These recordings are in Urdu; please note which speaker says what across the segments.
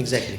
Speaker 1: exactly.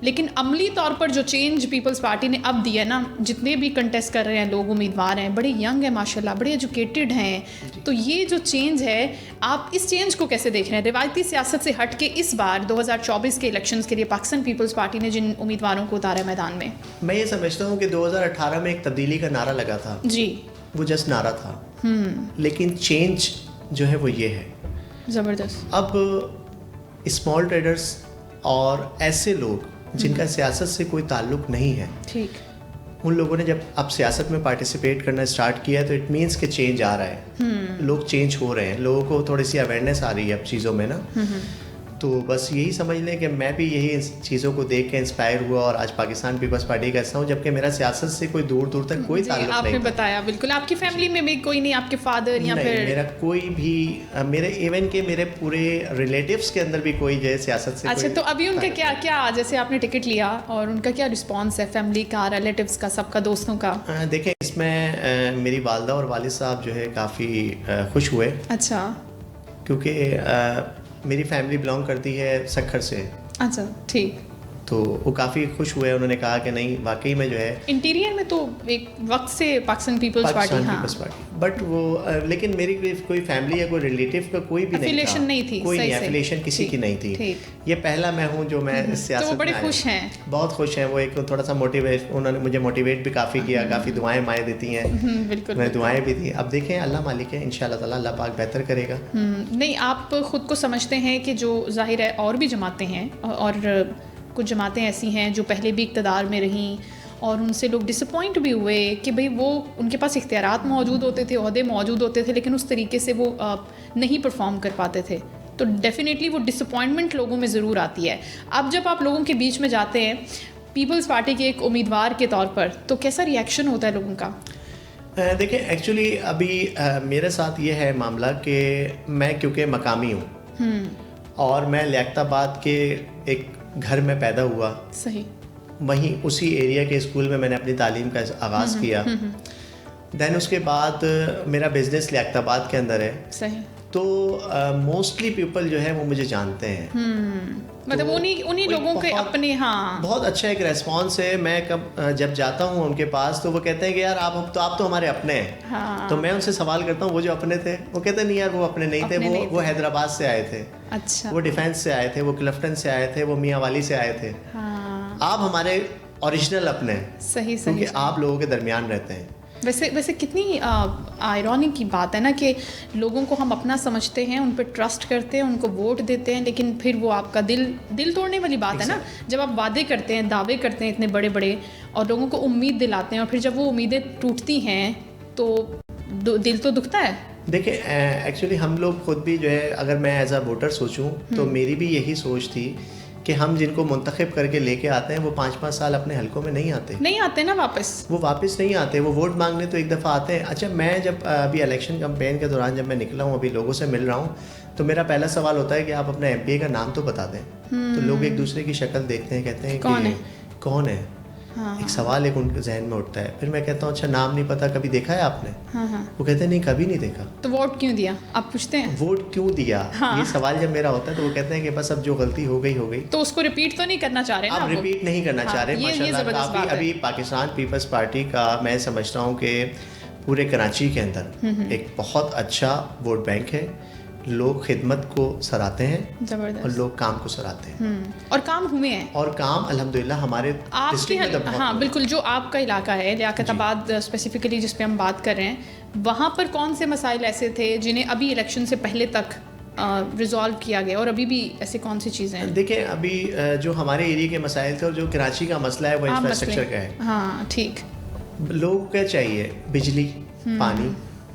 Speaker 2: لیکن عملی طور پر جو چینج پیپلز پارٹی نے اب دیا ہے نا, جتنے بھی کنٹیسٹ کر رہے ہیں لوگ, امیدوار ہیں, بڑے ینگ ہیں ماشاءاللہ, بڑے ایجوکیٹڈ ہیں, تو یہ جو چینج ہے آپ اس چینج کو کیسے دیکھ رہے ہیں؟ روایتی سیاست سے ہٹ کے اس بار 2024 کے الیکشنز کے لیے پاکستان پیپلز پارٹی نے جن امیدواروں کو اتارا ہے میدان میں
Speaker 1: یہ سمجھتا ہوں کہ 2018 میں ایک تبدیلی کا نعرہ لگا تھا
Speaker 2: جی,
Speaker 1: وہ جسٹ نعرہ تھا, لیکن چینج جو ہے وہ یہ ہے
Speaker 2: زبردست.
Speaker 1: اب اسمال ٹریڈرز اور ایسے لوگ جن کا سیاست سے کوئی تعلق نہیں ہے,
Speaker 2: ٹھیک,
Speaker 1: ان لوگوں نے جب اب سیاست میں پارٹیسپیٹ کرنا اسٹارٹ کیا ہے تو اٹ مینس کہ چینج آ رہا ہے, لوگ چینج ہو رہے ہیں, لوگوں کو تھوڑی سی اویئرنیس آ رہی ہے اب چیزوں میں نا. تو بس یہی سمجھ لیں کہ میں بھی یہی چیزوں کو دیکھ کے انسپائر ہوا اور آج پاکستان پیپلز پارٹی کا حصہ ہوں, جبکہ میرا سیاست سے کوئی دور دور تک کوئی تعلق نہیں.
Speaker 2: آپ نے بتایا بالکل, آپ کی فیملی میں بھی کوئی نہیں, آپ کے فادر یا پھر
Speaker 1: میرا کوئی بھی, میرے ایون کہ میرے پورے ریلیٹیوس کے اندر بھی کوئی جو ہے سیاست سے.
Speaker 2: اچھا, تو ابھی ان کا کیا جیسے آپ نے ٹکٹ لیا اور ان کا کیا رسپانس ہے, فیملی کا, ریلیٹیوس کا, سب کا, دوستوں کا؟
Speaker 1: دیکھیں اس میں میری والدہ اور والد صاحب جو ہے کافی خوش ہوئے.
Speaker 2: اچھا,
Speaker 1: کیونکہ میری فیملی بلانگ کرتی ہے سکھر سے.
Speaker 2: اچھا, ٹھیک,
Speaker 1: تو وہ کافی خوش ہوئے, انہوں نے کہا کہ نہیں واقعی میں جو ہے
Speaker 2: انٹیریئر میں تو ایک وقت سے پاکستان پیپلز پارٹی, ہاں,
Speaker 1: بٹ وہ لیکن میری کوئی فیملی یا کوئی ریلیٹیو کا کوئی بھی
Speaker 2: افیلیشن نہیں تھی,
Speaker 1: کوئی نہیں افیلیشن کسی کی نہیں تھی. یہ پہلا میں ہوں جو میں سیاست میں,
Speaker 2: بڑے خوش ہیں,
Speaker 1: بہت خوش ہیں وہ. ایک تھوڑا سا موٹیویٹ, انہوں نے مجھے موٹیویٹ بھی کافی کیا, کافی دعائیں مائیں دیتی ہیں,
Speaker 2: بالکل,
Speaker 1: میں دعائیں بھی دی. اب دیکھیں اللہ مالک ہے, انشاءاللہ تعالیٰ اللہ پاک بہتر کرے گا.
Speaker 2: نہیں, آپ خود کو سمجھتے ہیں کہ جو ظاہر ہے اور بھی جماعتیں ہیں, اور کچھ جماعتیں ایسی ہیں جو پہلے بھی اقتدار میں رہیں اور ان سے لوگ ڈس اپوائنٹ بھی ہوئے کہ بھئی وہ ان کے پاس اختیارات موجود ہوتے تھے, عہدے موجود ہوتے تھے, لیکن اس طریقے سے وہ نہیں پرفارم کر پاتے تھے, تو ڈیفینیٹلی وہ ڈس اپوائنٹمنٹ لوگوں میں ضرور آتی ہے. اب جب آپ لوگوں کے بیچ میں جاتے ہیں پیپلز پارٹی کے ایک امیدوار کے طور پر, تو کیسا ریئیکشن ہوتا ہے لوگوں کا؟
Speaker 1: دیکھیں ایکچولی ابھی میرے ساتھ یہ ہے معاملہ کہ میں کیونکہ مقامی ہوں اور میں لیاقت آباد کے ایک گھر میں پیدا ہوا,
Speaker 2: صحیح,
Speaker 1: وہیں اسی ایریا کے اسکول میں نے اپنی تعلیم کا آغاز کیا. دین اس کے بعد میرا بزنس لیاقت آباد کے اندر ہے,
Speaker 2: صحیح,
Speaker 1: تو موسٹلی پیپل جو ہے وہ مجھے جانتے ہیں,
Speaker 2: مطلب انہی لوگوں کے اپنے, ہاں,
Speaker 1: بہت اچھا ایک ریسپانس ہے. میں جب جاتا ہوں ان کے پاس تو وہ کہتے ہیں کہ یار آپ تو ہمارے اپنے ہیں. تو میں ان سے سوال کرتا ہوں وہ جو اپنے تھے, وہ کہتے ہیں نہیں یار وہ اپنے نہیں تھے, وہ حیدرآباد سے آئے تھے,
Speaker 2: اچھا,
Speaker 1: وہ ڈیفینس سے آئے تھے, وہ کلفٹن سے آئے تھے, وہ میاں والی سے آئے تھے. آپ ہمارے اوریجنل اپنے ہیں,
Speaker 2: صحیح,
Speaker 1: کیونکہ آپ لوگوں کے درمیان رہتے ہیں.
Speaker 2: ویسے کتنی آئرونک کی بات ہے نا کہ لوگوں کو ہم اپنا سمجھتے ہیں, ان پہ ٹرسٹ کرتے ہیں, ان کو ووٹ دیتے ہیں, لیکن پھر وہ آپ کا دل توڑنے والی بات ہے نا, جب آپ وعدے کرتے ہیں, دعوے کرتے ہیں اتنے بڑے بڑے اور لوگوں کو امید دلاتے ہیں, اور پھر جب وہ امیدیں ٹوٹتی ہیں تو دل تو دکھتا ہے.
Speaker 1: دیکھیں ایکچولی ہم لوگ خود بھی جو ہے, اگر میں ایز اے ووٹر سوچوں تو میری بھی یہی سوچ تھی کہ ہم جن کو منتخب کر کے لے کے آتے ہیں وہ 5-5 سال اپنے حلقوں میں نہیں آتے نا, وہ واپس نہیں آتے, وہ ووٹ مانگنے تو ایک دفعہ آتے ہیں. اچھا, میں جب ابھی الیکشن کمپین کے دوران جب میں نکلا ہوں, ابھی لوگوں سے مل رہا ہوں, تو میرا پہلا سوال ہوتا ہے کہ آپ اپنے ایم پی اے کا نام تو بتا دیں. تو لوگ ایک دوسرے کی شکل دیکھتے ہیں, کہتے ہیں کہ کون ہے, ایک سوال ایک ان کے ذہن میں اٹھتا ہے. پھر میں کہتا ہوں اچھا نام نہیں پتا, کبھی دیکھا ہے آپ نے؟ وہ کہتے ہیں نہیں کبھی نہیں دیکھا.
Speaker 2: تو ووٹ کیوں دیا, آپ پوچھتے ہیں
Speaker 1: ووٹ کیوں دیا, یہ سوال جب میرا ہوتا ہے تو وہ کہتے ہیں کہ بس اب جو غلطی ہو گئی,
Speaker 2: تو اس کو ریپیٹ تو نہیں کرنا چاہ رہے,
Speaker 1: آپ ریپیٹ نہیں کرنا چاہ رہے. ماشاءاللہ کافی ابھی پاکستان پیپلز پارٹی کا میں سمجھتا ہوں کہ پورے کراچی کے اندر ایک بہت اچھا ووٹ بینک ہے. لوگ خدمت کو سراہتے ہیں اور لوگ کام کو سراہتے ہیں,
Speaker 2: اور کام ہوئے ہیں, اور
Speaker 1: کام الحمدللہ ہمارے ڈسٹرکٹ میں.
Speaker 2: ہاں بالکل, جو آپ کا علاقہ ہے لیاقت آباد اسپیسیفکلی جس پہ ہم بات کر رہے ہیں, وہاں پر کون سے مسائل ایسے تھے جنہیں ابھی الیکشن سے پہلے تک ریزالو کیا گیا, اور ابھی بھی ایسے کون سی چیزیں ہیں؟
Speaker 1: دیکھیں ابھی جو ہمارے ایریا کے مسائل تھے اور جو کراچی کا مسئلہ ہے وہ انفراسٹرکچر کا ہے.
Speaker 2: ہاں ٹھیک,
Speaker 1: لوگوں کو کیا چاہیے, بجلی, پانی,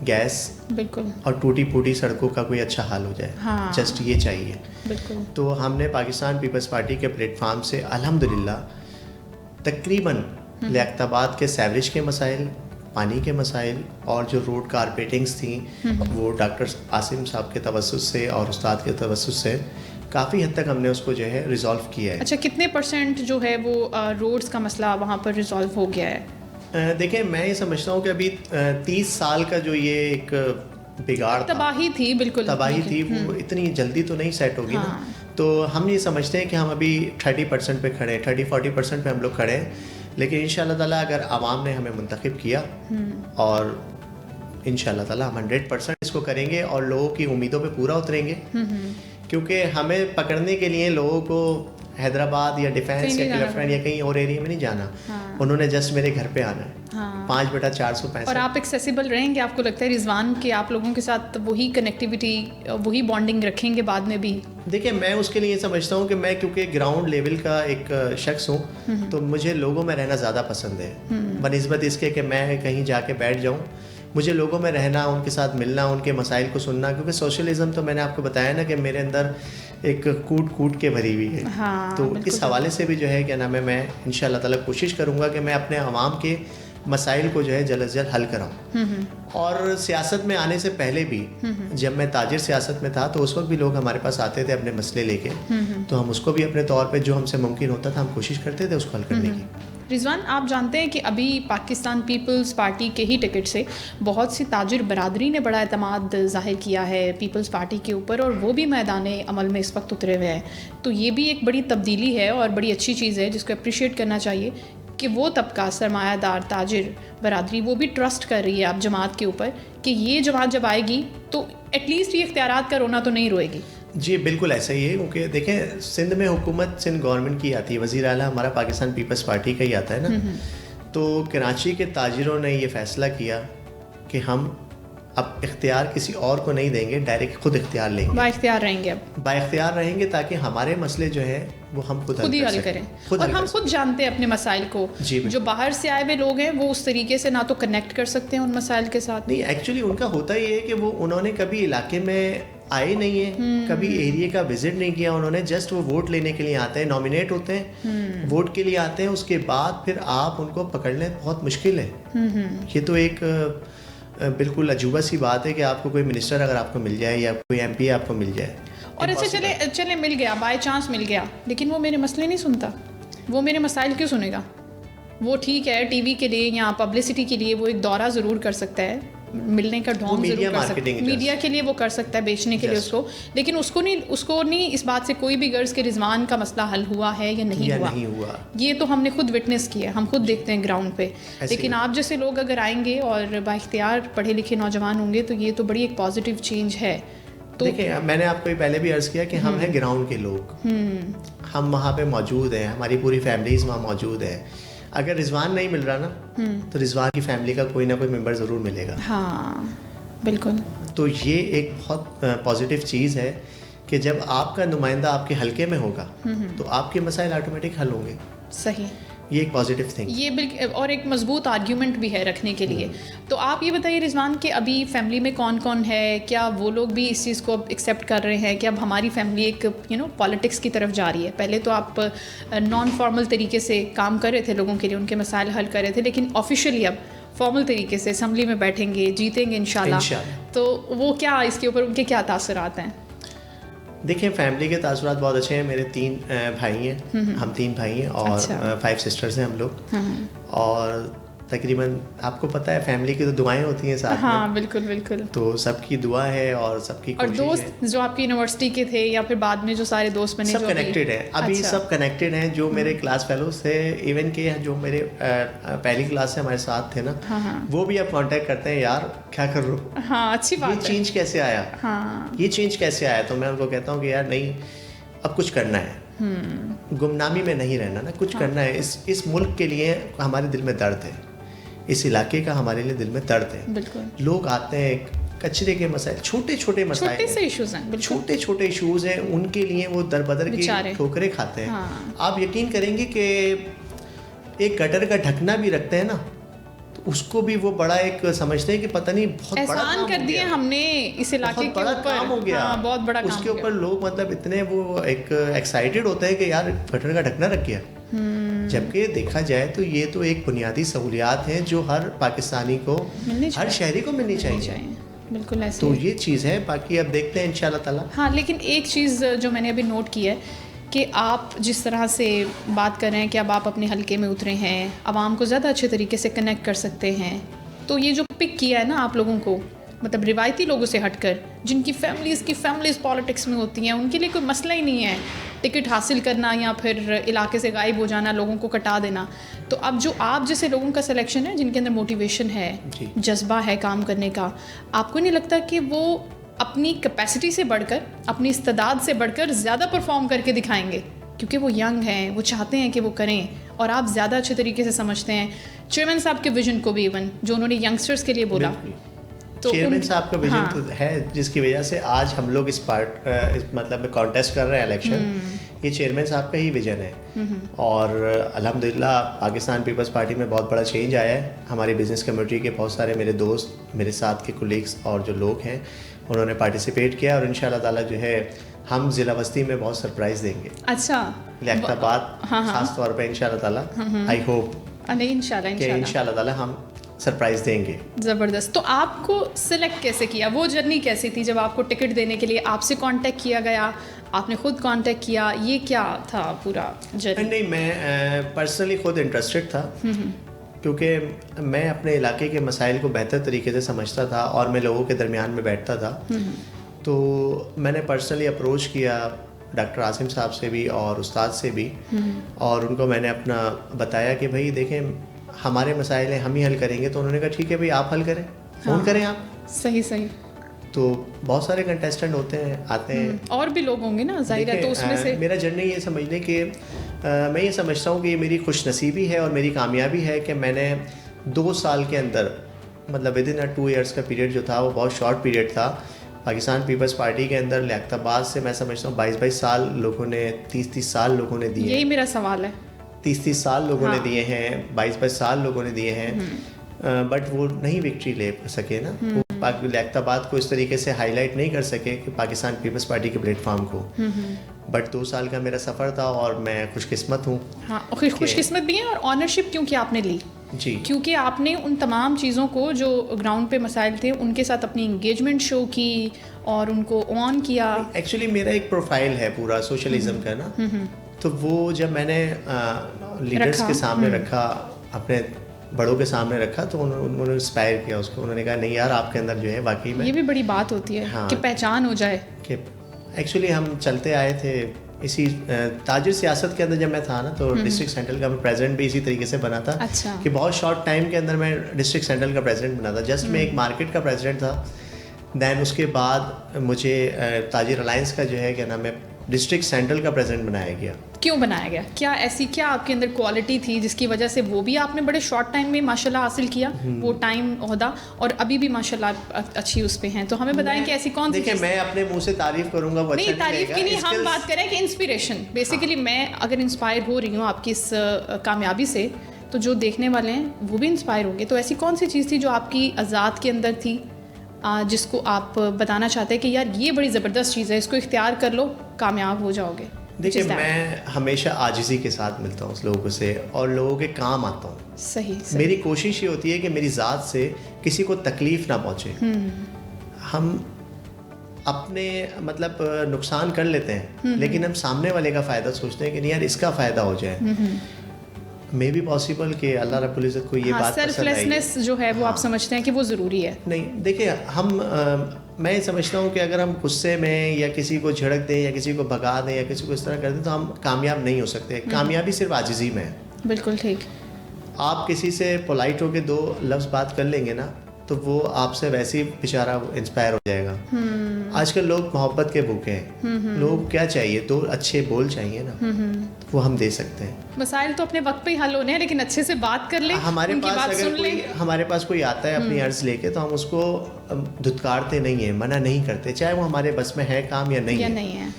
Speaker 1: گیس,
Speaker 2: بالکل, اور
Speaker 1: ٹوٹی پھوٹی سڑکوں کا کوئی اچھا حال ہو جائے, جسٹ یہ چاہیے.
Speaker 2: بالکل,
Speaker 1: تو ہم نے پاکستان پیپلز پارٹی کے پلیٹ فارم سے الحمدللہ تقریباً لیاقت آباد کے سیوریج کے مسائل, پانی کے مسائل, اور جو روڈ کارپیٹنگس تھیں وہ ڈاکٹر عاصم صاحب کے توسط سے اور استاد کے توسط سے کافی حد تک ہم نے اس کو جو ہے ریزالو کیا ہے.
Speaker 2: اچھا, کتنے % جو ہے وہ روڈز کا مسئلہ وہاں پر ریزالو ہو گیا ہے؟
Speaker 1: دیکھیں میں یہ سمجھتا ہوں کہ ابھی 30 سال کا جو یہ ایک بگاڑ
Speaker 2: تباہی تھی, بالکل
Speaker 1: تباہی تھی, وہ اتنی جلدی تو نہیں سیٹ ہوگی نا. تو ہم یہ سمجھتے ہیں کہ ہم ابھی 30% پہ کھڑے ہیں, 30-40% پہ ہم لوگ کھڑے ہیں, لیکن ان شاء اللہ تعالیٰ اگر عوام نے ہمیں منتخب کیا اور ان شاء اللہ تعالیٰ ہم 100% اس کو کریں گے اور لوگوں کی امیدوں پہ پورا اتریں گے, کیونکہ ہمیں پکڑنے کے لیے لوگوں کو حیدرآباد یا ڈیفینس یا کلفٹن یا کہیں اور ایریا میں نہیں جانا, انہوں نے جسٹ میرے گھر پہ آنا ہے 5/465.
Speaker 2: اور آپ ایکسیسیبل رہیں گے, آپ کو لگتا ہے رضوان کہ آپ لوگوں کے ساتھ وہی کنیکٹیوٹی وہی بانڈنگ رکھیں گے بعد میں بھی؟
Speaker 1: دیکھیں میں اس کے لیے سمجھتا ہوں کہ میں کیونکہ گراؤنڈ لیول کا ایک شخص ہوں تو مجھے لوگوں میں رہنا زیادہ پسند ہے بنسبت اس کے کہ میں کہیں جا کے بیٹھ جاؤں. مجھے لوگوں میں رہنا, ان کے ساتھ ملنا, ان کے مسائل کو سننا, کیونکہ سوشلزم تو میں نے آپ کو بتایا نا کہ میرے اندر ایک کوٹ کے بھری ہوئی ہے. تو اس حوالے سے بھی جو ہے کیا نام ہے, میں ان شاء اللہ تعالیٰ کوشش کروں گا کہ میں اپنے عوام کے مسائل کو جو ہے جلد از جلد حل کراؤں. اور سیاست میں آنے سے پہلے بھی جب میں تاجر سیاست میں تھا تو اس وقت بھی لوگ ہمارے پاس آتے تھے اپنے مسئلے لے کے, تو ہم اس کو بھی اپنے طور پہ جو ہم سے ممکن ہوتا تھا ہم کوشش کرتے تھے اس کو حل کرنے کی.
Speaker 2: رضوان, آپ جانتے ہیں کہ ابھی پاکستان پیپلز پارٹی کے ہی ٹکٹ سے بہت سی تاجر برادری نے بڑا اعتماد ظاہر کیا ہے پیپلز پارٹی کے اوپر, اور وہ بھی میدان عمل میں اس وقت اترے ہوئے ہیں. تو یہ بھی ایک بڑی تبدیلی ہے اور بڑی اچھی چیز ہے جس کو اپریشیٹ کرنا چاہیے کہ وہ طبقہ سرمایہ دار تاجر برادری وہ بھی ٹرسٹ کر رہی ہے اب جماعت کے اوپر کہ یہ جماعت جب آئے گی تو ایٹ لیسٹ یہ اختیارات کا رونا تو نہیں روئے گی.
Speaker 1: جی بالکل ایسا ہی ہے, کیونکہ دیکھیں سندھ میں حکومت سندھ گورنمنٹ کی آتی ہے, وزیر اعلیٰ ہمارا پاکستان پیپلز پارٹی کا ہی آتا ہے نا. تو کراچی کے تاجروں نے یہ فیصلہ کیا کہ ہم اب اختیار کسی اور کو نہیں دیں گے, ڈائریکٹ خود اختیار لیں گے,
Speaker 2: با اختیار رہیں گے, اب
Speaker 1: با اختیار رہیں گے تاکہ ہمارے مسئلے جو ہے وہ ہم خود
Speaker 2: ہی حل کریں. اور ہم خود جانتے ہیں اپنے مسائل کو, جو باہر سے آئے ہوئے لوگ ہیں وہ اس طریقے سے نہ تو کنیکٹ کر سکتے ہیں ان مسائل کے ساتھ.
Speaker 1: نہیں, ایکچولی ان کا ہوتا یہ ہے کہ وہ انہوں نے کبھی علاقے میں آئے نہیں ہیں, کبھی ایریا کا وزٹ نہیں کیا, انہوں نے جسٹ وہ ووٹ لینے کے لیے آتے ہیں, نامینیٹ ہوتے ہیں, ووٹ کے لیے آتے ہیں, اس کے بعد پھر آپ ان کو پکڑنے بہت مشکل ہے. یہ تو ایک بالکل عجوبہ سی بات ہے کہ آپ کو کوئی منسٹر اگر آپ کو مل جائے یا کوئی ایم پی آپ کو مل جائے,
Speaker 2: اور اچھا چلے مل گیا, بائی چانس مل گیا, لیکن وہ میرے مسئلے نہیں سنتا, وہ میرے مسائل کیوں سنے گا؟ وہ ٹھیک ہے ٹی وی کے لیے یا پبلسٹی کے لیے وہ ایک دورہ ضرور کر سکتا ہے, ملنے کا ڈھونگ ضرور کر سکتا ہے, میڈیا کے لیے وہ کر سکتا ہے, بیچنے کے لیے اس کو, لیکن اس کو نہیں اس بات سے کوئی بھی غرض کہ رضوان کا مسئلہ حل ہوا ہے یا نہیں ہوا. یہ تو ہم نے خود وٹنس کیا, ہم خود دیکھتے ہیں گراؤنڈ پہ. لیکن آپ جیسے لوگ اگر آئیں گے اور با اختیار پڑھے لکھے نوجوان ہوں گے تو یہ تو بڑی ایک پازیٹیو چینج ہے. تو
Speaker 1: دیکھیں میں نے آپ کو پہلے بھی عرض کیا کہ ہم ہیں گراؤنڈ کے لوگ, ہم وہاں پہ موجود ہیں, ہماری پوری فیملیز وہاں موجود ہیں. اگر رضوان نہیں مل رہا نا تو رضوان کی فیملی کا کوئی نہ کوئی ممبر ضرور ملے گا.
Speaker 2: ہاں بالکل. تو
Speaker 1: یہ ایک بہت پازیٹیو چیز ہے کہ جب آپ کا نمائندہ آپ کے حلقے میں ہوگا تو آپ کے مسائل آٹومیٹک حل ہوں گے.
Speaker 2: صحیح,
Speaker 1: یہ ایک پازیٹیو تھنگ,
Speaker 2: یہ بالکل, اور ایک مضبوط آرگیومنٹ بھی ہے رکھنے کے لیے. تو آپ یہ بتائیے رضوان کہ ابھی فیملی میں کون کون ہے, کیا وہ لوگ بھی اس چیز کو ایکسیپٹ کر رہے ہیں کہ اب ہماری فیملی ایک پالیٹکس کی طرف جا رہی ہے؟ پہلے تو آپ نان فارمل طریقے سے کام کر رہے تھے, لوگوں کے لیے ان کے مسائل حل کر رہے تھے, لیکن آفیشیلی اب فارمل طریقے سے اسمبلی میں بیٹھیں گے, جیتیں گے انشاءاللہ. تو وہ کیا اس کے اوپر ان کے کیا تاثرات ہیں؟
Speaker 1: دیکھیں فیملی کے تاثرات بہت اچھے ہیں. میرے 3 بھائی ہیں, ہم 3 بھائی ہیں اور 5 سسٹرز ہیں ہم لوگ. اور تقریباً آپ کو پتہ ہے فیملی کی تو دعائیں ہوتی ہیں ساتھ میں.
Speaker 2: ہاں بالکل بالکل.
Speaker 1: تو سب کی دعا ہے اور سب کی کوشش ہے.
Speaker 2: اور دوست جو آپ کی یونیورسٹی کے تھے یا پھر بعد میں جو سارے دوست بنے,
Speaker 1: سب کنیکٹڈ ہیں ابھی, سب کنیکٹڈ ہیں. جو میرے کلاس فیلوز تھے, ایون کہ جو میرے پہلی کلاس سے ہمارے ساتھ تھے نا, وہ بھی اب کانٹیکٹ کرتے ہیں, یار کیا کر رہے ہو,
Speaker 2: ہاں اچھی بات ہے,
Speaker 1: یہ چینج کیسے آیا, یہ چینج کیسے آیا. تو میں ان کو کہتا ہوں کہ یار نہیں, اب کچھ کرنا ہے, گمنامی میں نہیں رہنا نا, کچھ کرنا ہے. اس ملک کے لیے ہمارے دل میں درد ہے, اس علاقے کا ہمارے لیے دل میں درد ہے.
Speaker 2: بالکل.
Speaker 1: لوگ آتے ہیں, کچرے کے مسائل, چھوٹے چھوٹے مسائل, چھوٹے چھوٹے ایشوز ہیں, ان کے لیے وہ در بدر کی ٹھوکریں کھاتے ہیں. آپ یقین کریں گے کہ ایک گٹر کا ڈھکنا بھی رکھتے ہیں نا, تو اس کو بھی وہ بڑا ایک سمجھتے ہیں کہ پتہ نہیں بہت بڑا
Speaker 2: احسان کر دیا ہم نے اس علاقے کے اوپر,
Speaker 1: کام ہو گیا,
Speaker 2: بہت بڑا کام.
Speaker 1: اس کے اوپر لوگ مطلب اتنے وہ ایک ایکسائٹیڈ ہوتے ہیں کہ یار گٹر کا ڈھکنا رکھ گیا. جبکہ دیکھا جائے تو یہ تو ایک بنیادی سہولیات ہیں جو ہر پاکستانی کو, ہر شہری کو ملنی چاہیے.
Speaker 2: بالکل ایسے.
Speaker 1: تو یہ چیز ہے, باقی اب دیکھتے ہیں انشاءاللہ تعالیٰ.
Speaker 2: ہاں لیکن ایک چیز جو میں نے ابھی نوٹ کی ہے کہ آپ جس طرح سے بات کر رہے ہیں کہ اب آپ اپنے حلقے میں اترے ہیں, عوام کو زیادہ اچھے طریقے سے کنیکٹ کر سکتے ہیں, تو یہ جو پک کیا ہے نا آپ لوگوں کو, مطلب روایتی لوگوں سے ہٹ کر جن کی فیملیز پالیٹکس میں ہوتی ہیں، ان کے لیے کوئی مسئلہ ہی نہیں ہے ٹکٹ حاصل کرنا یا پھر علاقے سے غائب ہو جانا، لوگوں کو کٹا دینا. تو اب جو آپ جیسے لوگوں کا سلیکشن ہے، جن کے اندر موٹیویشن ہے، جذبہ ہے کام کرنے کا، آپ کو نہیں لگتا کہ وہ اپنی کیپیسٹی سے بڑھ کر، اپنی استعداد سے بڑھ کر زیادہ پرفارم کر کے دکھائیں گے؟ کیونکہ وہ ینگ ہیں، وہ چاہتے ہیں کہ وہ کریں، اور آپ زیادہ اچھے طریقے سے سمجھتے ہیں چیئرمین صاحب کے ویژن کو بھی، ایون جو انہوں نے ینگسٹرز کے لیے بولا.
Speaker 1: تو چیئرمین صاحب کا ویژن تو ہے جس کی وجہ سے آج ہم لوگ اس مطلب کانٹیسٹ کر رہے ہیں الیکشن. یہ چیئرمین صاحب کا ہی ویژن ہے. اور الحمدللہ پاکستان پیپلز پارٹی میں بہت بڑا چینج آیا ہے. ہماری بزنس کمیونٹی کے بہت سارے میرے دوست، میرے ساتھ کے کولیگس اور جو لوگ ہیں انہوں نے پارٹیسپیٹ کیا، اور ان شاء اللہ تعالیٰ جو ہے ہم ضلع وسطی میں بہت سرپرائز دیں گے.
Speaker 2: اچھا،
Speaker 1: لیاقت آباد خاص طور پہ ان شاء اللہ تعالیٰ آئی ہوپ کہ ان شاء اللہ تعالیٰ ہم سرپرائز دیں گے.
Speaker 2: زبردست. تو آپ کو سلیکٹ کیسے کیا؟ وہ جرنی کیسی تھی جب آپ کو ٹکٹ دینے کے لیے آپ سے کانٹیکٹ کیا گیا، آپ نے خود کانٹیکٹ کیا؟ یہ کیا تھا پورا جرنی؟
Speaker 1: نہیں، میں پرسنلی خود انٹرسٹڈ تھا، کیونکہ میں اپنے علاقے کے مسائل کو بہتر طریقے سے سمجھتا تھا اور میں لوگوں کے درمیان میں بیٹھتا تھا. تو میں نے پرسنلی اپروچ کیا ڈاکٹر عاصم صاحب سے بھی اور استاد سے بھی، اور ان کو میں نے اپنا بتایا کہ بھائی دیکھیں ہمارے مسائل ہیں، ہم ہی حل کریں گے. تو انہوں نے کہا ٹھیک ہے بھائی آپ حل کریں، فون کریں آپ.
Speaker 2: صحیح.
Speaker 1: تو بہت سارے کنٹیسٹنٹ ہوتے ہیں، آتے ہیں،
Speaker 2: اور بھی لوگ ہوں گے نا ظاہر ہے. تو اس میں سے
Speaker 1: میرا جرنی یہ سمجھنے کہ میں یہ سمجھتا ہوں کہ یہ میری خوش نصیبی ہے اور میری کامیابی ہے کہ میں نے 2 سال کے اندر، مطلب ود ان 2 ایئرس کا پیریڈ جو تھا وہ بہت شارٹ پیریڈ تھا، پاکستان پیپلز پارٹی کے اندر لیاقت آباد سے میں سمجھتا ہوں 22 سال لوگوں نے، 30 سال لوگوں نے دیے.
Speaker 2: یہی میرا سوال ہے.
Speaker 1: 30 سال لوگوں نے دیے ہیں، 22 سال لوگوں نے دیے ہیں، بٹ وہ نہیں وکٹری لے سکے نا. لیاقت آباد کو اس طریقے سے ہائی لائٹ نہیں کر سکے کہ پاکستان پیپلز پارٹی کے پلیٹ فارم کو. بٹ 2 سال کا میرا سفر تھا اور میں خوش قسمت ہوں.
Speaker 2: ہاں، خوش قسمت بھی ہیں. اور آنرشپ کیونکہ آپ نے لی،
Speaker 1: جی، کیونکہ
Speaker 2: آپ نے ان تمام چیزوں کو جو گراؤنڈ پہ مسائل تھے ان کے ساتھ اپنی انگیجمنٹ شو کی اور ان کو آن کیا.
Speaker 1: ایکچولی میرا ایک پروفائل ہے پورا سوشلزم کا نا، تو وہ جب میں نے لیڈرز کے سامنے رکھا، اپنے بڑوں کے سامنے رکھا، تو انہوں نے انسپائر کیا اس کو. انہوں نے کہا نہیں یار آپ کے اندر جو ہے واقعی میں،
Speaker 2: یہ بھی بڑی بات ہوتی ہے کہ پہچان ہو جائے.
Speaker 1: کہ ایکچولی ہم چلتے آئے تھے اسی تاجر سیاست کے اندر. جب میں تھا نا تو ڈسٹرکٹ سینٹرل کا میں پریزیڈنٹ بھی اسی طریقے سے بنا تھا.
Speaker 2: اچھا.
Speaker 1: کہ بہت شارٹ ٹائم کے اندر میں ڈسٹرکٹ سینٹرل کا پریزیڈنٹ بنا تھا. جسٹ میں ایک مارکیٹ کا پریزیڈنٹ تھا. دین اس کے بعد مجھے تاجر الائنس کا جو ہے کیا نام ہے ڈسٹرکٹ سینٹرل کا پریزیڈنٹ بنایا گیا.
Speaker 2: کیوں بنایا گیا؟ کیا ایسی کیا آپ کے اندر کوالٹی تھی جس کی وجہ سے وہ بھی آپ نے بڑے شارٹ ٹائم میں ماشاء اللہ حاصل کیا وہ ٹائم عہدہ، اور ابھی بھی ماشاء اللہ اچھی اس پہ ہیں؟ تو ہمیں بتائیں کہ ایسی کون سی.
Speaker 1: دیکھیں میں اپنے منہ سے تعریف کروں گا وہ
Speaker 2: نہیں، تعریف کی نہیں، ہم بات کریں کہ انسپریشن. بیسیکلی میں اگر انسپائر ہو رہی ہوں آپ کی اس کامیابی سے، تو جو دیکھنے والے ہیں وہ بھی انسپائر ہوں گے. تو ایسی کون سی چیز تھی جو آپ کی ذات کے اندر تھی جس کو آپ بتانا چاہتے ہیں کہ یار یہ بڑی زبردست چیز ہے، اس کو اختیار کر لو، کامیاب ہو جاؤ گے؟
Speaker 1: دیکھیے میں ہمیشہ عاجزی کے ساتھ ملتا ہوں اس لوگوں سے اور لوگوں کے کام آتا ہوں.
Speaker 2: صحیح.
Speaker 1: میری کوشش یہ ہوتی ہے کہ میری ذات سے کسی کو تکلیف نہ پہنچے. ہم اپنے مطلب نقصان کر لیتے ہیں لیکن ہم سامنے والے کا فائدہ سوچتے ہیں کہ نہیں یار اس کا فائدہ ہو جائے. مے بی پاسبل کہ اللہ رب العزت کو یہ بات
Speaker 2: سیلف لیسنس جو ہے وہ آپ سمجھتے ہیں کہ وہ ضروری ہے؟
Speaker 1: نہیں دیکھیں میں سمجھتا ہوں کہ اگر ہم غصے میں یا کسی کو جھڑک دیں یا کسی کو بھگا دیں یا کسی کو اس طرح کر دیں تو ہم کامیاب نہیں ہو سکتے. کامیابی صرف عاجزی میں ہے.
Speaker 2: بالکل ٹھیک.
Speaker 1: آپ کسی سے پولائٹ ہو کے 2 لفظ بات کر لیں گے نا تو وہ آپ سے ویسے ہی بیچارہ انسپائر ہو جائے گا. آج کل لوگ محبت کے بھوکے ہیں. لوگ کیا چاہیے؟ 2 اچھے بول چاہیے نا، وہ ہم دے سکتے ہیں.
Speaker 2: مسائل تو اپنے وقت پہ ہی حل ہونے ہیں لیکن اچھے سے بات کر لیں.
Speaker 1: ہمارے پاس کوئی آتا ہے اپنی عرض لے کے تو ہم اس کو دھتکارتے نہیں ہیں، منع نہیں کرتے، چاہے وہ ہمارے بس میں ہے کام یا نہیں ہے.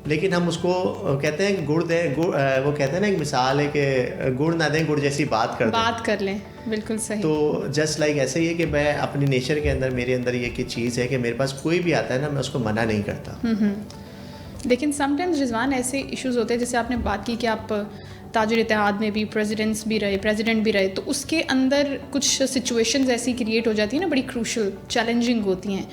Speaker 1: لیکن ہم اس کو کہتے ہیں کہ گڑ دیں، وہ کہتے ہیں نا ایک مثال ہے کہ گڑ نہ دیں گڑ جیسی بات کر لیں. بالکل صحیح. تو جسٹ لائک ایسے ہی ہے کہ میں اپنی نیچر کے اندر میرے اندر یہ چیز ہے کہ میرے پاس کوئی بھی آتا ہے نا میں اس کو منع نہیں کرتا.
Speaker 2: لیکن سم ٹائمز رضوان ایسے ایشوز ہوتے ہیں جیسے آپ نے بات کی کہ آپ تاجر اتحاد میں بھی پریزیڈنٹ بھی رہے تو اس کے اندر کچھ سچویشنز ایسی کریٹ ہو جاتی ہیں نا بڑی کروشل چیلنجنگ ہوتی ہیں.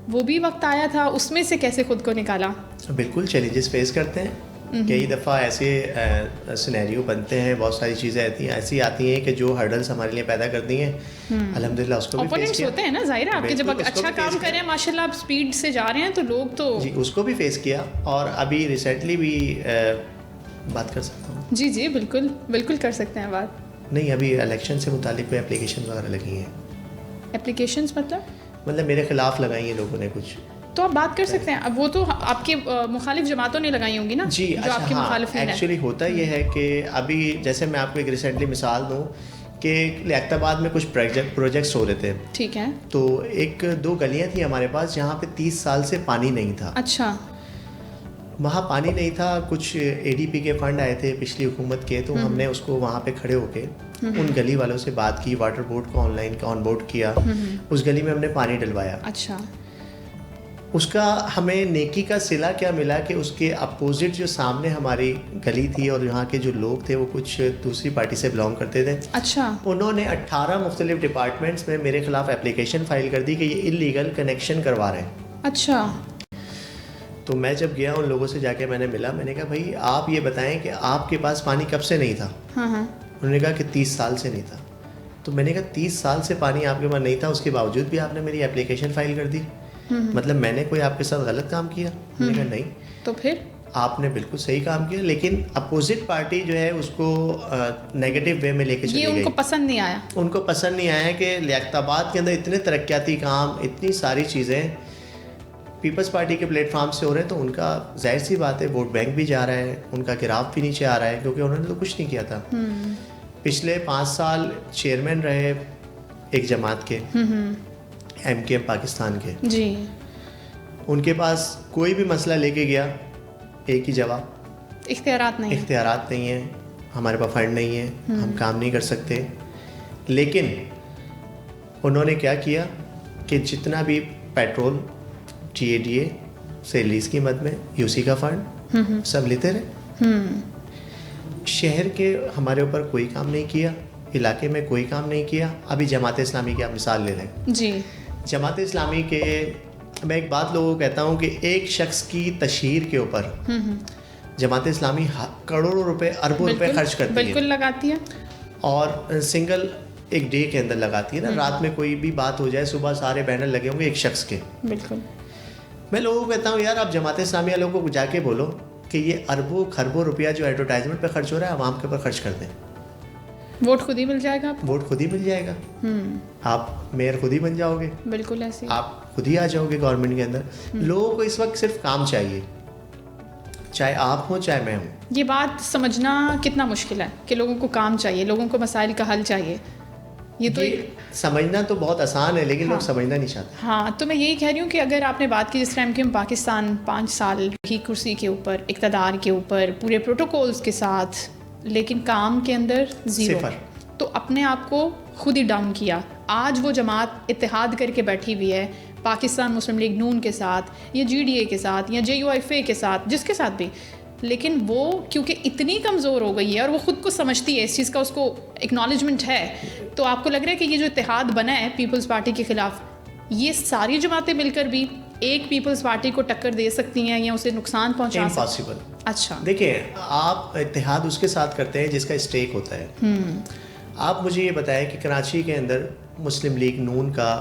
Speaker 2: وہ بھی وقت آیا تھا، اس میں سے کیسے خود کو نکالا؟
Speaker 1: بالکل چیلنجز فیس کرتے ہیں کئی دفعہ ایسے سینیریو بنتے ہیں, بہت ساری چیزیں ایسی آتی ہیں کہ جو ہرڈلس ہمارے لیے پیدا کر دی ہیں, الحمدللہ اس کو بھی فیس کیا.
Speaker 2: ہوتے ہیں نا, ظاہر ہے آپ کے جب اچھا کام کر رہے ہیں ماشاءاللہ, آپ اسپیڈ سے جا رہے ہیں تو لوگ تو
Speaker 1: جی اس کو بھی فیس کیا. اور ابھی ریسنٹلی بھی بات کر سکتا ہوں؟
Speaker 2: جی جی بالکل بالکل کر سکتے ہیں بات.
Speaker 1: نہیں, ابھی الیکشن سے متعلق کوئی اپلیکیشن وغیرہ لگی ہیں.
Speaker 2: اپلیکیشنز مطلب
Speaker 1: میرے خلاف لگائی ہیں لوگوں نے کچھ,
Speaker 2: تو آپ بات کر سکتے ہیں. اب وہ تو آپ کی مخالف جماعتوں نے لگائی ہوں گی نا.
Speaker 1: جی
Speaker 2: جو آپ کے مخالف ہیں.
Speaker 1: ایکچولی ہوتا یہ ہے کہ ابھی جیسے میں آپ کو ایک ریسنٹلی مثال دوں کہ لیاقت آباد میں کچھ پروجیکٹس ہو رہے تھے.
Speaker 2: ٹھیک ہے.
Speaker 1: تو 1-2 گلیاں تھیں ہمارے پاس جہاں پہ 30 سال سے پانی نہیں تھا.
Speaker 2: اچھا.
Speaker 1: وہاں پانی نہیں تھا, کچھ ADP کے فنڈ آئے تھے پچھلی حکومت کے, تو ہم نے اس کو وہاں پہ کھڑے ہو کے ان گلی والوں سے بات کی, واٹر بورڈ کو آن بورڈ کیا, اس گلی میں ہم نے پانی ڈلوایا.
Speaker 2: اچھا.
Speaker 1: اس کا ہمیں نیکی کا صلہ کیا ملا کہ اس کے اپوزٹ جو سامنے ہماری گلی تھی اور یہاں کے جو لوگ تھے وہ کچھ دوسری پارٹی سے بلانگ کرتے تھے.
Speaker 2: اچھا.
Speaker 1: انہوں نے 18 مختلف ڈپارٹمنٹس میں میرے خلاف اپلیکیشن فائل کر دی کہ یہ انلیگل کنیکشن کروا رہے ہیں.
Speaker 2: اچھا.
Speaker 1: تو میں جب گیا ان لوگوں سے جا کے میں نے ملا, میں نے کہا بھائی آپ یہ بتائیں کہ آپ کے پاس پانی کب سے نہیں تھا؟ انہوں نے کہا کہ 30 سال سے نہیں تھا. تو میں نے کہا 30 سال سے پانی آپ کے پاس نہیں تھا, اس کے باوجود بھی آپ نے میری اپلیکیشن فائل کر دی, مطلب میں نے کوئی آپ کے ساتھ غلط کام کیا؟ میں نے کہا نہیں.
Speaker 2: تو پھر
Speaker 1: آپ نے بالکل صحیح کام کیا, لیکن اپوزٹ پارٹی جو ہے اس کو نیگیٹو وے میں لے کے چلی گئی.
Speaker 2: ان کو پسند نہیں آیا.
Speaker 1: ان کو پسند نہیں آیا کہ لیاقت آباد کے اندر اتنے ترقیاتی کام, اتنی ساری چیزیں پیپلز پارٹی کے پلیٹ فارم سے ہو رہے ہیں, تو ان کا ظاہر سی بات ہے ووٹ بینک بھی جا رہا ہے, ان کا گراف بھی نیچے آ رہا ہے, کیونکہ انہوں نے تو کچھ نہیں کیا تھا. پچھلے 5 سال چیئرمین رہے ایک جماعت کے, MKM پاکستان کے.
Speaker 2: جی.
Speaker 1: ان کے پاس کوئی بھی مسئلہ لے کے گیا ایک ہی جواب,
Speaker 2: اختیارات نہیں
Speaker 1: ہیں, ہمارے پاس فنڈ نہیں ہے, ہم کام نہیں کر سکتے. لیکن انہوں نے کیا کیا کہ جتنا بھی پیٹرول TADA سے ریلیز کی مد میں UC کا فنڈ سب لیتے رہے. شہر کے ہمارے اوپر کوئی کام نہیں کیا, علاقے میں کوئی کام نہیں کیا. ابھی جماعت اسلامی کی آپ مثال لے رہے ہیں.
Speaker 2: جی.
Speaker 1: جماعت اسلامی کے میں ایک بات لوگوں کو کہتا ہوں کہ ایک شخص کی تشہیر کے اوپر جماعت اسلامی کروڑوں روپے, اربوں روپے خرچ کرتی ہے,
Speaker 2: بالکل لگاتی ہے,
Speaker 1: اور سنگل ایک ڈے کے اندر لگاتی ہے نا. رات میں کوئی بھی بات ہو جائے, صبح سارے بینر لگے ہوں گے ایک شخص کے.
Speaker 2: بالکل.
Speaker 1: میں لوگوں کو کہتا ہوں یار آپ جماعت اسلامیہ لوگوں کو جا کے بولو کہ یہ اربوں خربوں روپیہ جو ایڈورٹائزمنٹ پہ خرچ ہو رہا ہے عوام کے اوپر خرچ کر دیں,
Speaker 2: ووٹ خود ہی مل جائے گا.
Speaker 1: ووٹ خود ہی مل جائے گا, آپ میئر خود ہی بن جاؤ گے,
Speaker 2: بالکل ایسے
Speaker 1: آپ خود ہی آ جاؤ گے گورنمنٹ کے اندر. لوگوں کو اس وقت صرف کام چاہیے, چاہے آپ ہوں چاہے میں ہوں. یہ
Speaker 2: بات سمجھنا کتنا مشکل ہے کہ لوگوں کو کام چاہیے, لوگوں کو مسائل کا حل چاہیے. یہ تو
Speaker 1: سمجھنا تو بہت آسان ہے, لیکن لوگ سمجھنا نہیں چاہتے.
Speaker 2: ہاں, تو میں یہی کہہ رہی ہوں کہ اگر آپ نے بات کی جس طرح کہ پاکستان 5 سال کی کرسی کے اوپر, اقتدار کے اوپر, پورے پروٹوکولز کے ساتھ, لیکن کام کے اندر زیرو, تو اپنے آپ کو خود ہی ڈاؤن کیا. آج وہ جماعت اتحاد کر کے بیٹھی ہوئی ہے پاکستان مسلم لیگ نون کے ساتھ, یا GDA کے ساتھ, یا JUIFA کے ساتھ, جس کے ساتھ بھی, لیکن وہ کیونکہ اتنی کمزور ہو گئی ہے اور وہ خود کو سمجھتی ہے, اس چیز کا اس کو اکنالجمنٹ ہے, تو آپ کو لگ رہا ہے کہ یہ جو اتحاد بنا ہے پیپلز پارٹی کے خلاف, یہ ساری جماعتیں مل کر بھی ایک پیپلز پارٹی کو ٹکر دے سکتی ہیں یا اسے نقصان پہنچا سکتی ہیں؟
Speaker 1: امپاسبل.
Speaker 2: اچھا,
Speaker 1: دیکھیں آپ اتحاد اس کے ساتھ کرتے ہیں جس کا اسٹیک ہوتا ہے. آپ مجھے یہ بتائیں کہ کراچی کے اندر مسلم لیگ نون کا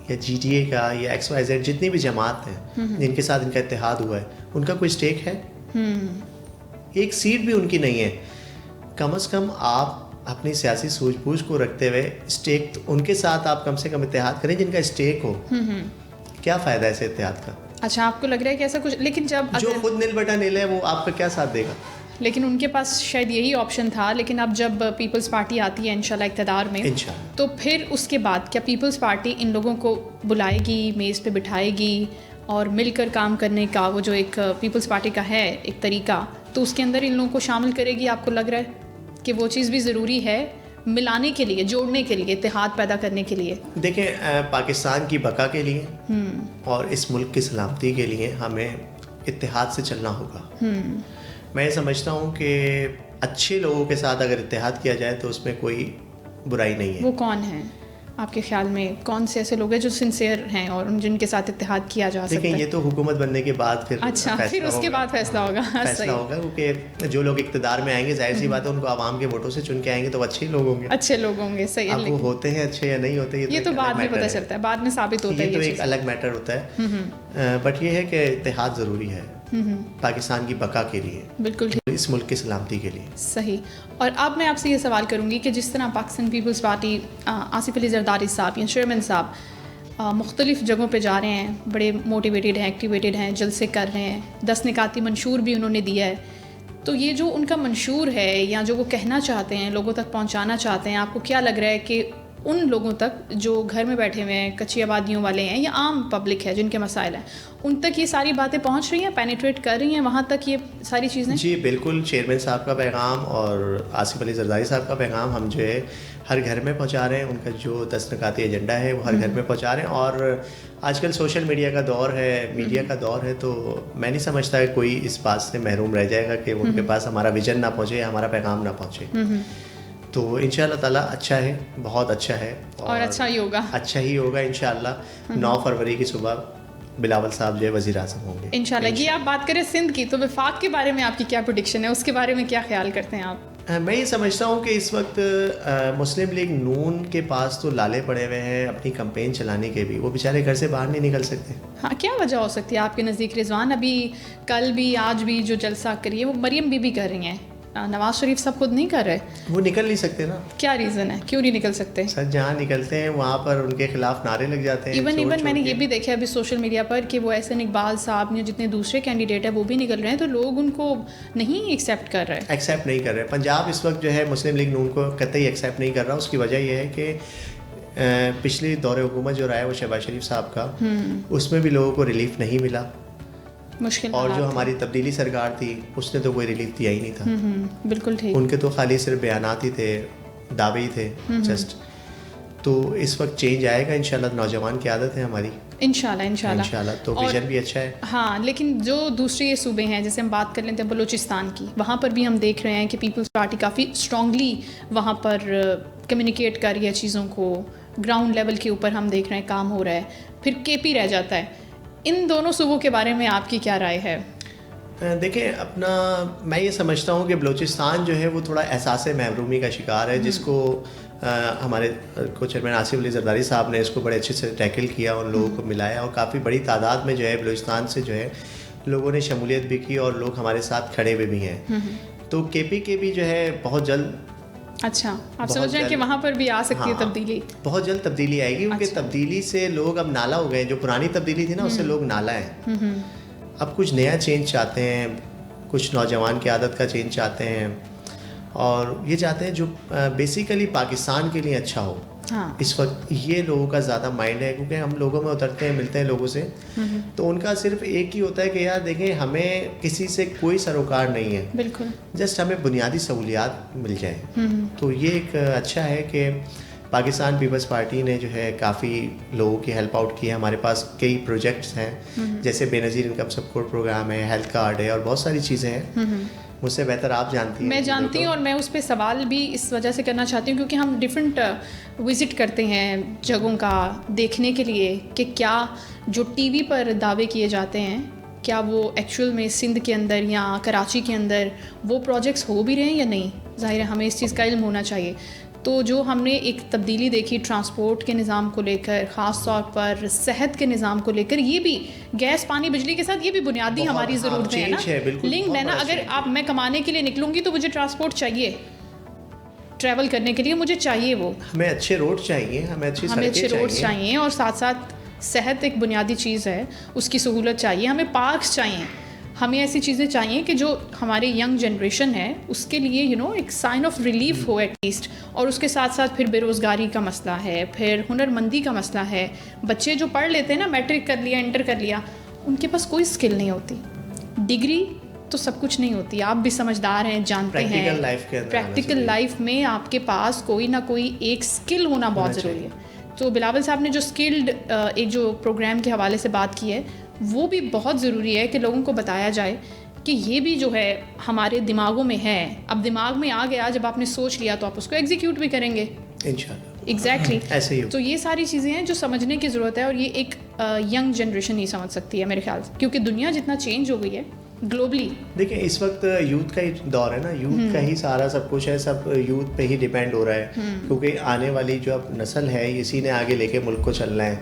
Speaker 1: یا GDA کا یا XYZ جتنی بھی جماعت ہیں جن کے ساتھ ان کا اتحاد ہوا ہے, ان کا کوئی اسٹیک ہے؟ ایک سیٹ بھی ان کی نہیں ہے. کم از کم آپ اپنی سیاسی سوجھ بوجھ کو رکھتے ہوئے اسٹیک ان کے ساتھ آپ کم سے کم اتحاد کریں جن کا اسٹیک ہو. کیا فائدہ ہے اس اتحاد کا؟
Speaker 2: اچھا, آپ کو لگ رہا ہے کہ ایسا کچھ, لیکن جب
Speaker 1: جو خود نیل بٹا نیل ہے وہ آپ کا کیا ساتھ دے گا؟
Speaker 2: لیکن ان کے پاس شاید یہی آپشن تھا, لیکن اب جب پیپلز پارٹی آتی ہے انشاءاللہ اقتدار میں, تو پھر اس کے بعد کیا پیپلز پارٹی ان لوگوں کو بلائے گی, میز پہ بٹھائے گی, اور مل کر کام کرنے کا وہ جو ایک پیپلز پارٹی کا ہے ایک طریقہ, تو اس کے اندر ان لوگوں کو شامل کرے گی؟ آپ کو لگ رہا ہے کہ وہ چیز بھی ضروری ہے ملانے کے لیے, جوڑنے کے لیے, اتحاد پیدا کرنے کے لیے؟
Speaker 1: دیکھیں, پاکستان کی بقا کے لیے اور اس ملک کی سلامتی کے لیے ہمیں اتحاد سے چلنا ہوگا. میں سمجھتا ہوں کہ اچھے لوگوں کے ساتھ اگر اتحاد کیا جائے تو اس میں کوئی برائی نہیں ہے.
Speaker 2: وہ کون ہیں؟ آپ کے خیال میں کون سے ایسے لوگ ہیں جو سنسیئر ہیں اور جن کے ساتھ اتحاد کیا جا سکتا ہے؟
Speaker 1: دیکھیں یہ تو حکومت بننے کے بعد پھر
Speaker 2: اچھا پھر اس کے بعد فیصلہ ہوگا.
Speaker 1: فیصلہ ہوگا کیونکہ جو لوگ اقتدار میں آئیں گے ظاہر سی بات ہے ان کو عوام کے ووٹوں سے چن کے آئیں گے تو اچھے لوگ ہوں گے.
Speaker 2: اچھے لوگ ہوں گے. صحیح ہے.
Speaker 1: اب وہ ہوتے ہیں اچھے یا نہیں ہوتے
Speaker 2: یہ تو بعد میں پتہ چلتا ہے, بعد میں ثابت ہوتا ہے.
Speaker 1: یہ تو ایک الگ میٹر ہوتا ہے. بٹ یہ ہے کہ اتحاد ضروری ہے پاکستان کی بقا کے لیے,
Speaker 2: بالکل
Speaker 1: اس ملک کی سلامتی کے لیے.
Speaker 2: صحیح. اور اب میں آپ سے یہ سوال کروں گی کہ جس طرح پاکستان پیپلز پارٹی آصف علی زرداری صاحب یا چیئرمین صاحب مختلف جگہوں پہ جا رہے ہیں, بڑے موٹیویٹیڈ ہیں, ایکٹیویٹیڈ ہیں, جلسے کر رہے ہیں, 10 نکاتی منشور بھی انہوں نے دیا ہے, تو یہ جو ان کا منشور ہے یا جو وہ کہنا چاہتے ہیں, لوگوں تک پہنچانا چاہتے ہیں, آپ کو کیا لگ رہا ہے کہ ان لوگوں تک جو گھر میں بیٹھے ہوئے ہیں, کچی آبادیوں والے ہیں یا عام پبلک ہے جن کے مسائل ہیں, ان تک یہ ساری باتیں پہنچ رہی ہیں, پینیٹریٹ کر رہی ہیں وہاں تک یہ ساری چیزیں؟
Speaker 1: جی بالکل. چیئرمین صاحب کا پیغام اور آصف علی زرداری صاحب کا پیغام ہم جو ہے ہر گھر میں پہنچا رہے ہیں. ان کا جو 10 نکاتی ایجنڈا ہے وہ ہر گھر میں پہنچا رہے ہیں. اور آج کل سوشل میڈیا کا دور ہے, میڈیا کا دور ہے, تو میں نہیں سمجھتا کہ کوئی اس بات سے محروم رہ جائے گا کہ ان کے پاس ہمارا ویژن نہ پہنچے یا ہمارا پیغام نہ پہنچے. تو انشاءاللہ تعالیٰ اچھا ہے, بہت اچھا ہے اور
Speaker 2: اچھا ہی ہوگا,
Speaker 1: اچھا ہی ہوگا انشاءاللہ. 9 فروری کی صبح بلاول صاحب جو ہے وزیر اعظم ہوں گے
Speaker 2: انشاءاللہ. یہ آپ بات کریں سندھ کی, تو وفاق کے بارے میں آپ کی کیا پریڈکشن ہے, اس کے بارے میں کیا خیال کرتے ہیں آپ؟
Speaker 1: میں یہ سمجھتا ہوں کہ اس وقت مسلم لیگ نون کے پاس تو لالے پڑے ہوئے ہیں اپنی کمپین چلانے کے بھی, وہ بیچارے گھر سے باہر نہیں نکل سکتے.
Speaker 2: ہاں, کیا وجہ ہو سکتی ہے آپ کے نزدیک رضوان؟ ابھی کل بھی آج بھی جو جلسہ کریے وہ مریم بی بی کر رہی ہیں, نواز شریف صاحب خود نہیں کر رہے. وہ
Speaker 1: نکل نہیں سکتے نا.
Speaker 2: کیا ریزن ہے, کیوں نہیں نکل سکتے؟
Speaker 1: سر جہاں نکلتے ہیں وہاں پر ان کے خلاف نعرے لگ جاتے ہیں.
Speaker 2: ایون میں نے یہ بھی دیکھا ابھی سوشل میڈیا پر کہ وہ احسن اقبال صاحب یا جتنے دوسرے کینڈیڈیٹ ہیں وہ بھی نکل رہے ہیں, تو لوگ ان کو نہیں ایکسیپٹ کر رہے.
Speaker 1: ایکسیپٹ نہیں کر رہے. پنجاب اس وقت جو ہے مسلم لیگ نون کو قطعی ایکسیپٹ نہیں کر رہا. اس کی وجہ یہ ہے کہ پچھلی دور حکومت جو رہا ہے وہ شہباز شریف صاحب کا, اس میں بھی لوگوں کو ریلیف نہیں ملا.
Speaker 2: مشکل. اور
Speaker 1: جو ہماری تبدیلی سرکار تھی اس نے تو کوئی ریلیف دیا ہی نہیں تھا.
Speaker 2: بالکل ٹھیک.
Speaker 1: ان کے تو خالی صرف بیانات ہی تھے, دعوے ہی تھے جسٹ. تو اس وقت چینج آئے گا انشاءاللہ. نوجوان کی عادت ہے ہماری انشاءاللہ. تو ویژن بھی اچھا ہے.
Speaker 2: ہاں, لیکن جو دوسرے صوبے ہیں جیسے ہم بات کر لیتے ہیں بلوچستان کی, وہاں پر بھی ہم دیکھ رہے ہیں کہ پیپلز پارٹی کافی اسٹرانگلی وہاں پر کمیونیکیٹ کر رہی ہے چیزوں کو, گراؤنڈ لیول کے اوپر ہم دیکھ رہے ہیں کام ہو رہا ہے. پھر کے پی رہ جاتا ہے. ان دونوں صوبوں کے بارے میں آپ کی کیا رائے ہے؟
Speaker 1: دیکھیں اپنا میں یہ سمجھتا ہوں کہ بلوچستان جو ہے وہ تھوڑا احساس محرومی کا شکار ہے, جس کو ہمارے کو چیئرمین آصف علی زرداری صاحب نے اس کو بڑے اچھے سے ٹیکل کیا, ان لوگوں کو ملایا, اور کافی بڑی تعداد میں جو ہے بلوچستان سے جو ہے لوگوں نے شمولیت بھی کی اور لوگ ہمارے ساتھ کھڑے ہوئے بھی ہیں. تو کے پی کے بھی جو ہے بہت جلد.
Speaker 2: اچھا, آپ سمجھ رہے ہیں کہ وہاں پر بھی آ سکتی ہے تبدیلی؟
Speaker 1: بہت جلد تبدیلی آئے گی, کیونکہ تبدیلی سے لوگ اب نالا ہو گئے. جو پرانی تبدیلی تھی نا اس سے لوگ نالا ہیں. اب کچھ نیا چینج چاہتے ہیں, کچھ نوجوان کی عادت کا چینج چاہتے ہیں, اور یہ چاہتے ہیں جو بیسیکلی پاکستان کے لیے اچھا ہو. اس وقت یہ لوگوں کا زیادہ مائنڈ ہے, کیونکہ ہم لوگوں میں اترتے ہیں, ملتے ہیں لوگوں سے, تو ان کا صرف ایک ہی ہوتا ہے کہ یار دیکھیں ہمیں کسی سے کوئی سروکار نہیں ہے,
Speaker 2: بالکل
Speaker 1: جسٹ ہمیں بنیادی سہولیات مل جائیں. تو یہ ایک اچھا ہے کہ پاکستان پیپلز پارٹی نے جو ہے کافی لوگوں کی ہیلپ آؤٹ کی ہے. ہمارے پاس کئی پروجیکٹس ہیں, جیسے بے نظیر انکم سپورٹ پروگرام ہے, ہیلتھ کارڈ ہے, اور بہت ساری چیزیں ہیں. مجھ سے بہتر آپ جانتی ہیں.
Speaker 2: میں جانتی ہوں, اور میں اس پہ سوال بھی اس وجہ سے کرنا چاہتی ہوں کیونکہ ہم ڈفرینٹ وزٹ کرتے ہیں جگہوں کا دیکھنے کے لیے کہ کیا جو ٹی وی پر دعوے کیے جاتے ہیں کیا وہ ایکچوئل میں سندھ کے اندر یا کراچی کے اندر وہ پروجیکٹس ہو بھی رہے ہیں یا نہیں. ظاہر ہے ہمیں اس چیز کا علم ہونا چاہیے. تو جو ہم نے ایک تبدیلی دیکھی ٹرانسپورٹ کے نظام کو لے کر, خاص طور پر صحت کے نظام کو لے کر, یہ بھی گیس پانی بجلی کے ساتھ یہ بھی بنیادی ہماری ضرورتیں ہیں نا, لنکڈ ہے نا. اگر آپ میں کمانے کے لیے نکلوں گی تو مجھے ٹرانسپورٹ چاہیے, ٹریول کرنے کے لیے مجھے چاہیے, وہ
Speaker 1: ہمیں اچھے روڈ چاہیے, ہمیں اچھے
Speaker 2: روڈ چاہیے, اور ساتھ ساتھ صحت ایک بنیادی چیز ہے, اس کی سہولت چاہیے. ہمیں پارکس چاہیے, ہمیں ایسی چیزیں چاہیے کہ جو ہمارے ینگ جنریشن ہے اس کے لیے ایک سائن آف ریلیف ہو ایٹ لیسٹ. اور اس کے ساتھ ساتھ پھر بے روزگاری کا مسئلہ ہے, پھر ہنر مندی کا مسئلہ ہے. بچے جو پڑھ لیتے ہیں نا, میٹرک کر لیا, انٹر کر لیا, ان کے پاس کوئی اسکل نہیں ہوتی. ڈگری تو سب کچھ نہیں ہوتی, آپ بھی سمجھدار ہیں, جانتے ہیں. پریکٹیکل لائف میں آپ کے پاس کوئی نہ کوئی ایک اسکل ہونا بہت ضروری ہے. تو بلاول صاحب نے جو اسکلڈ ایک جو پروگرام کے حوالے سے بات کی ہے وہ بھی بہت ضروری ہے کہ لوگوں کو بتایا جائے کہ یہ بھی جو ہے ہمارے دماغوں میں ہے. اب دماغ میں آ گیا, جب آپ نے سوچ لیا تو آپ اس کو ایگزیکیوٹ بھی کریں گے.
Speaker 1: انشاءاللہ
Speaker 2: ایگزیکٹلی
Speaker 1: ایسے ہی
Speaker 2: تو یہ ساری چیزیں ہیں جو سمجھنے کی ضرورت ہے, اور یہ ایک ینگ جنریشن نہیں سمجھ سکتی ہے میرے خیال سے, کیونکہ دنیا جتنا چینج ہو گئی ہے گلوبلی.
Speaker 1: دیکھیں اس وقت یوتھ کا ہی دور ہے نا, یوتھ کا ہی سارا سب کچھ ہے, سب یوتھ پہ ہی ڈیپینڈ ہو رہا ہے, کیونکہ آنے والی جو اب نسل ہے اسی نے آگے لے کے ملک کو چلنا ہے.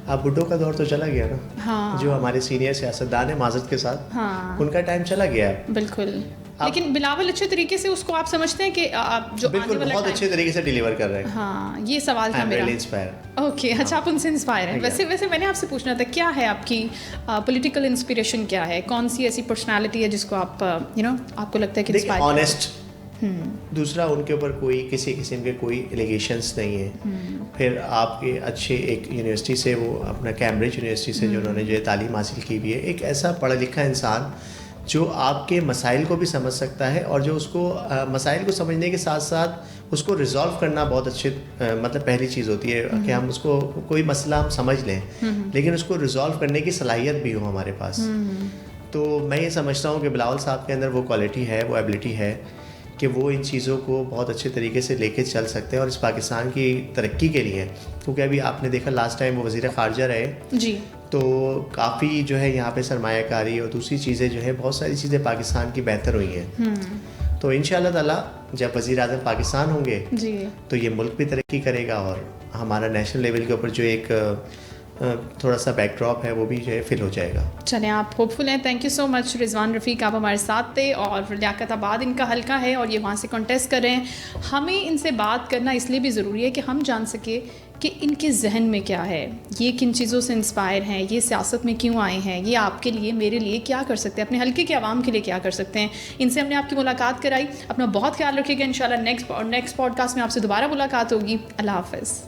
Speaker 1: اب بڈھوں کا دور تو چلا گیا نا, جو ہمارے سینئر سیاستدان ہیں معذرت کے ساتھ, ان کا ٹائم چلا گیا ہے.
Speaker 2: بالکل, لیکن بلاول اچھے طریقے سے اس کو آپ سمجھتے ہیں کہ جو
Speaker 1: بالکل بہت اچھے طریقے سے ڈیلیور کر رہے ہیں.
Speaker 2: ہاں یہ سوال تھا میرا. اوکے, اچھا آپ ان سے انسپائر ہیں. ویسے میں نے آپ سے پوچھنا تھا کیا ہے آپ کی پولیٹیکل انسپریشن, کیا ہے, کون سی ایسی پرسنالٹی ہے جس کو آپ آپ کو لگتا ہے کہ انسپائر؟
Speaker 1: آنیسٹ, دوسرا ان کے اوپر کوئی کسی قسم کے کوئی ایلیگیشنس نہیں ہیں. پھر آپ کے اچھے ایک یونیورسٹی سے, وہ اپنا کیمبرج یونیورسٹی سے جو انہوں نے جو تعلیم حاصل کی ہوئی ہے, ایک ایسا پڑھا لکھا انسان جو آپ کے مسائل کو بھی سمجھ سکتا ہے, اور جو اس کو مسائل کو سمجھنے کے ساتھ ساتھ اس کو ریزالو کرنا بہت اچھے, مطلب پہلی چیز ہوتی ہے کہ ہم اس کو کوئی مسئلہ ہم سمجھ لیں لیکن اس کو ریزالو کرنے کی صلاحیت بھی ہو ہمارے پاس. تو میں یہ سمجھتا ہوں کہ بلاول صاحب کے اندر وہ کوالٹی ہے, وہ ایبلٹی ہے کہ وہ ان چیزوں کو بہت اچھے طریقے سے لے کے چل سکتے ہیں, اور اس پاکستان کی ترقی کے لیے, کیونکہ ابھی آپ نے دیکھا لاسٹ ٹائم وہ وزیر خارجہ رہے
Speaker 2: جی,
Speaker 1: تو کافی جو ہے یہاں پہ سرمایہ کاری اور دوسری چیزیں جو ہے بہت ساری چیزیں پاکستان کی بہتر ہوئی ہیں. تو ان شاء اللہ تعالیٰ جب وزیر اعظم پاکستان ہوں گے تو یہ ملک بھی ترقی کرے گا, اور ہمارا نیشنل لیول کے اوپر جو ایک تھوڑا سا بیک ڈراپ ہے وہ بھی جو ہے فل ہو جائے گا.
Speaker 2: چلیں آپ ہوپ فل ہیں. تھینک یو سو مچ رضوان رفیق, آپ ہمارے ساتھ تھے, اور لیاقت آباد ان کا حلقہ ہے اور یہ وہاں سے کانٹیسٹ کر رہے ہیں. ہمیں ان سے بات کرنا اس لیے بھی ضروری ہے کہ ہم جان سکیں کہ ان کے ذہن میں کیا ہے, یہ کن چیزوں سے انسپائر ہیں, یہ سیاست میں کیوں آئے ہیں, یہ آپ کے لیے میرے لیے کیا کر سکتے ہیں, اپنے حلقے کے عوام کے لیے کیا کر سکتے ہیں. ان سے ہم نے آپ کی ملاقات کرائی. اپنا بہت خیال رکھیے گا. انشاءاللہ نیکسٹ پوڈ کاسٹ میں آپ سے دوبارہ ملاقات ہوگی. اللہ حافظ.